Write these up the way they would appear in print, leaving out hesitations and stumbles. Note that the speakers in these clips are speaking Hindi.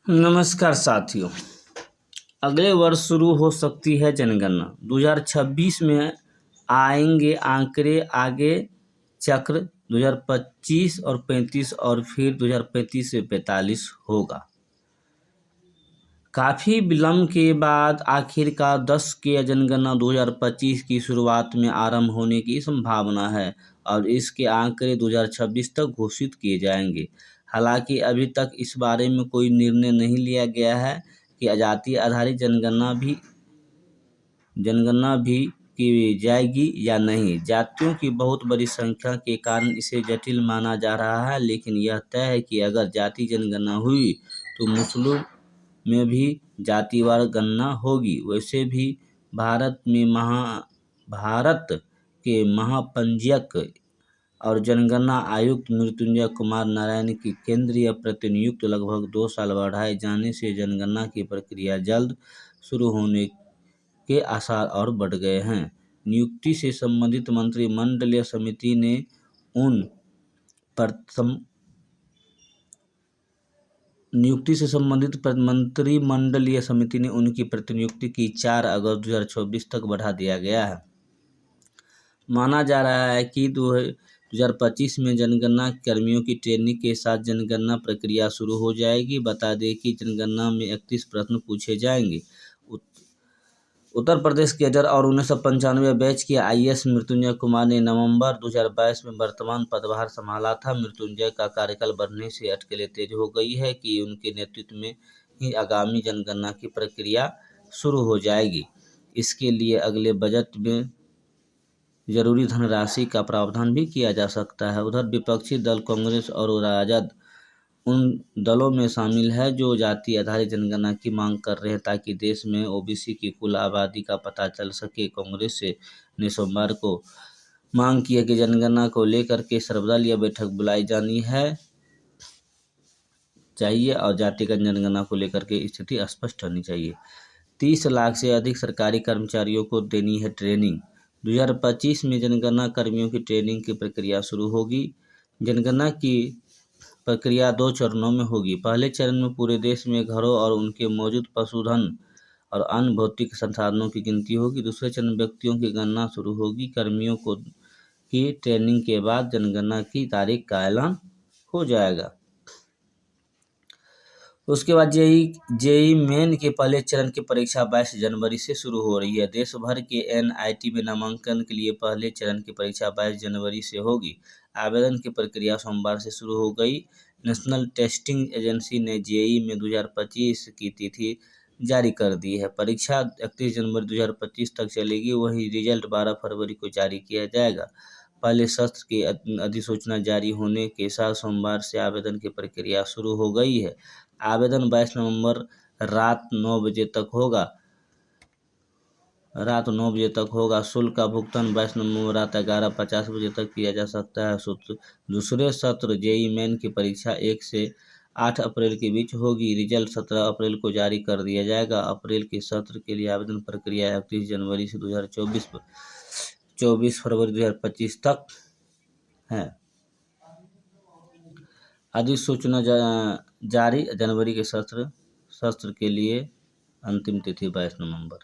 नमस्कार साथियों। अगले वर्ष शुरू हो सकती है जनगणना। 2026 में आएंगे आंकड़े आगे चक्र 2025 और 35 और फिर 2035 से 45 होगा। काफ़ी विलम्ब के बाद आखिरकार 10 की जनगणना 2025 की शुरुआत में आरंभ होने की संभावना है और इसके आंकड़े 2026 तक घोषित किए जाएंगे। हालांकि अभी तक इस बारे में कोई निर्णय नहीं लिया गया है कि जाति आधारित जनगणना भी की जाएगी या नहीं। जातियों की बहुत बड़ी संख्या के कारण इसे जटिल माना जा रहा है, लेकिन यह तय है कि अगर जाति जनगणना हुई तो मुस्लिम में भी जातिवार गणना होगी। वैसे भी भारत के महापंजीयक और जनगणना आयुक्त मृत्युंजय कुमार नारायण की केंद्रीय प्रतिनियुक्ति लगभग 2 साल बढ़ाए जाने से जनगणना की प्रक्रिया जल्द शुरू होने के आसार और बढ़ गए हैं। नियुक्ति से संबंधित मंत्रिमंडलीय समिति ने उनकी प्रतिनियुक्ति की 4 अगस्त 2024 तक बढ़ा दिया गया है। माना जा रहा है कि 2025 में जनगणना कर्मियों की ट्रेनिंग के साथ जनगणना प्रक्रिया शुरू हो जाएगी। बता दें कि जनगणना में 31 प्रश्न पूछे जाएंगे। उत्तर प्रदेश कैडर और 1995 बैच के आईएएस मृत्युंजय कुमार ने नवंबर 2022 में वर्तमान पदभार संभाला था। मृत्युंजय का कार्यकाल बढ़ने से अटकलें तेज हो गई है कि उनके नेतृत्व में ही आगामी जनगणना की प्रक्रिया शुरू हो जाएगी। इसके लिए अगले बजट में जरूरी धनराशि का प्रावधान भी किया जा सकता है। उधर विपक्षी दल कांग्रेस और राजद उन दलों में शामिल है जो जाति आधारित जनगणना की मांग कर रहे हैं ताकि देश में ओबीसी की कुल आबादी का पता चल सके। कांग्रेस ने सोमवार को मांग की है कि जनगणना को लेकर के सर्वदलीय बैठक बुलाई जानी चाहिए और जातिगत जनगणना को लेकर के स्थिति स्पष्ट होनी चाहिए। 30 लाख से अधिक सरकारी कर्मचारियों को देनी है ट्रेनिंग। 2025 में जनगणना कर्मियों की ट्रेनिंग की प्रक्रिया शुरू होगी। जनगणना की प्रक्रिया 2 चरणों में होगी। पहले चरण में पूरे देश में घरों और उनके मौजूद पशुधन और अन्य भौतिक संसाधनों की गिनती होगी। दूसरे चरण में व्यक्तियों की गणना शुरू होगी। कर्मियों की ट्रेनिंग के बाद जनगणना की तारीख का ऐलान हो जाएगा। उसके बाद जेई मेन के पहले चरण की परीक्षा 22 जनवरी से शुरू हो रही है। देश भर के एनआईटी में नामांकन के लिए पहले चरण की परीक्षा 22 जनवरी से होगी। आवेदन की प्रक्रिया सोमवार से शुरू हो गई। नेशनल टेस्टिंग एजेंसी ने जेई में 2025 की तिथि जारी कर दी है। परीक्षा 31 जनवरी 2025 तक चलेगी। वहीं रिजल्ट 12 फरवरी को जारी किया जाएगा। पहले सत्र की अधिसूचना जारी होने के साथ सोमवार से आवेदन की प्रक्रिया शुरू हो गई है। आवेदन 22 नवंबर रात 9 बजे तक होगा। शुल्क का भुगतान 22 नवंबर रात 11:50 बजे तक किया जा सकता है। दूसरे सत्र जेई मेन की परीक्षा 1 से 8 अप्रैल के बीच होगी। रिजल्ट 17 अप्रैल को जारी कर दिया जाएगा। अप्रैल के सत्र के लिए आवेदन प्रक्रिया 31 जनवरी से 24 फरवरी 2025 तक है। अधिसूचना जारी जनवरी के सत्र के लिए अंतिम तिथि 22 नवंबर।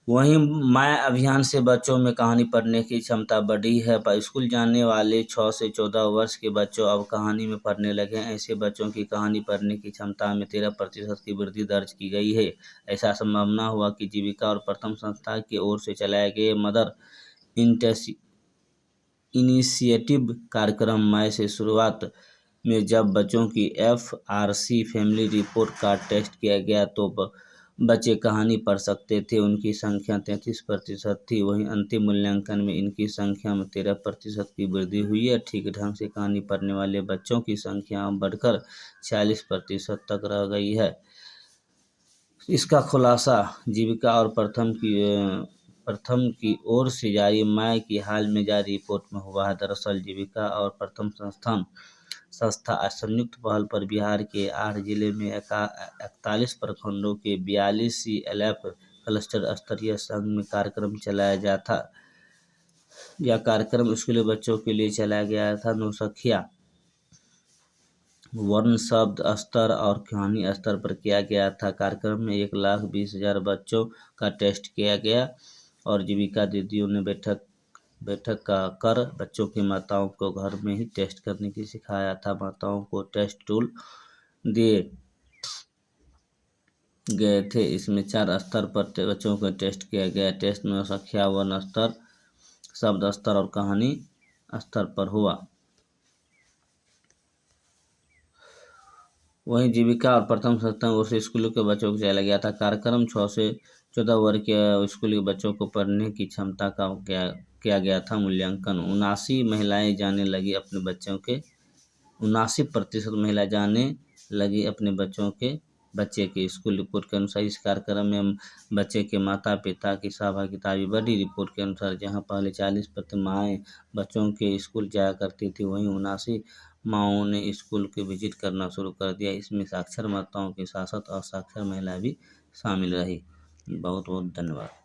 वहीं माय अभियान से बच्चों में कहानी पढ़ने की क्षमता बढ़ी है। स्कूल जाने वाले 6 से 14 वर्ष के बच्चों अब कहानी में पढ़ने लगे हैं। ऐसे बच्चों की कहानी पढ़ने की क्षमता में 13% की वृद्धि दर्ज की गई है। ऐसा संभावना हुआ कि जीविका और प्रथम संस्था की ओर से चलाए गए मदर इनिशिएटिव कार्यक्रम माय से शुरुआत में जब बच्चों की FRC family report card test किया गया तो बच्चे कहानी पढ़ सकते थे। उनकी संख्या 33% थी। वहीं अंतिम मूल्यांकन में इनकी संख्या में 13% की वृद्धि हुई है। ठीक ढंग से कहानी पढ़ने वाले बच्चों की संख्या बढ़कर 46% तक रह गई है। इसका खुलासा जीविका और प्रथम की ओर से जारी माय की हाल में जारी रिपोर्ट में हुआ है। दरअसल जीविका और प्रथम संस्था संयुक्त पहल पर बिहार के 8 जिले में 41 प्रखंडों के 42 CLF क्लस्टर स्तरीय संघ में कार्यक्रम चलाया था। यह कार्यक्रम स्कूली बच्चों के लिए चलाया गया था। नौसखिया वर्ण शब्द स्तर और कहानी स्तर पर किया गया था। कार्यक्रम में 1,20,000 बच्चों का टेस्ट किया गया और जीविका दीदियों ने बैठक का कर बच्चों की माताओं को घर में ही टेस्ट करने की सिखाया था। माताओं को टेस्ट टूल दिए गए थे। इसमें 4 स्तर पर बच्चों को टेस्ट किया गया। टेस्ट में संख्या, वर्ण स्तर, शब्द स्तर और कहानी स्तर पर हुआ। वहीं जीविका और प्रथम सप्तम वर्ष स्कूलों के बच्चों को चलाया गया था। कार्यक्रम 6 से 14 वर्ष के स्कूली बच्चों को पढ़ने की क्षमता का किया गया था मूल्यांकन। 79% महिला जाने लगी अपने बच्चे के स्कूल। रिपोर्ट के अनुसार इस कार्यक्रम में बच्चे के माता पिता की सहभागिता भी बढ़ी। रिपोर्ट के अनुसार जहां पहले 40% माएँ बच्चों के स्कूल जाया करती थी, वहीं 79 माओं ने स्कूल के विजिट करना शुरू कर दिया। इसमें साक्षर माताओं के साथ साथ असाक्षर महिलाएं भी शामिल रही। बहुत बहुत धन्यवाद।